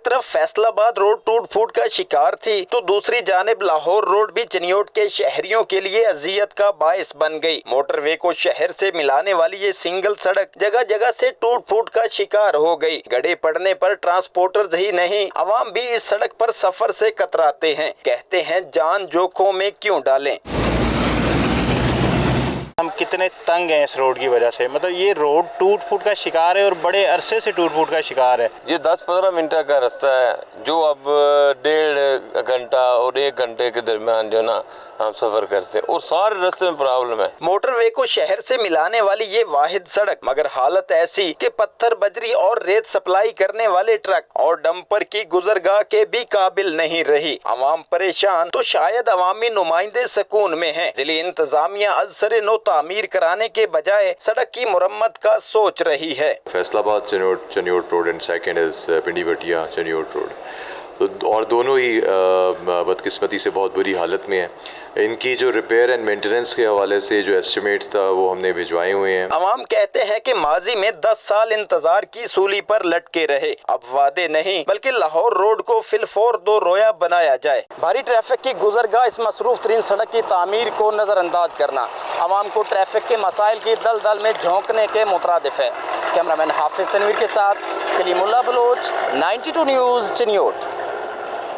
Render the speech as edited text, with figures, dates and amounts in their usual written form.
तरफ फैसलाबाद रोड टूट फूट का शिकार थी तो दूसरी जानिब लाहौर रोड भी चनियोट के शहरियों के लिए अजियत का बायस बन गई। मोटरवे को शहर से मिलाने वाली ये सिंगल सड़क जगह जगह से टूट फूट का शिकार हो गई। गड्ढे पड़ने पर ट्रांसपोर्टर्स ही नहीं, आवाम भी इस सड़क पर सफर से कतराते हैं। कहते हैं जान जोखों में क्यों डालें। हम कितने तंग हैं इस रोड की वजह से, मतलब ये रोड टूट फूट का शिकार है और बड़े अरसे से टूट फूट का शिकार है। ये 10-15 मिनट का रास्ता है जो अब 1.5 घंटा और 1 घंटे के दरमियान जो ना हम सफर करते हैं और सारे रास्ते में प्रॉब्लम है। मोटरवे को शहर से मिलाने वाली ये वाहिद सड़क, मगर हालत ऐसी कि पत्थर बजरी और रेत सप्लाई करने वाले ट्रक और डंपर की गुजरगाह के भी काबिल नहीं रही। आवाम परेशान तो शायद अवामी नुमाइंदे सुकून में हैं। जिले इंतजामिया अज़सर नो तामीर कराने के बजाय सड़क की मुरम्मत का सोच रही है। Faisalabad Chiniot road and second is Pindi बटिया चनियोट रोड, और दोनों ही बदकिस्मती से बहुत बुरी हालत में है। इनकी जो रिपेयर एंड मेंटेनेंस के हवाले से जो एस्टिमेट्स था वो हमने भिजवाए हुए हैं। अवाम कहते हैं कि माजी में 10 साल इंतजार की सूली पर लटके रहे, अब वादे नहीं बल्कि लाहौर रोड को फिलफौर दो रोया बनाया जाए। भारी ट्रैफिक की गुजरगाह इस मसरूफ तरीन सड़क की तामीर को नजरअंदाज करना अवाम को ट्रैफिक के मसाइल की दलदल में झोंकने के मुतरादिफ है। कैमरामैन हाफिज तनवीर के साथ कलीमुल्लाह बलोच, 92 न्यूज़ चनियोट।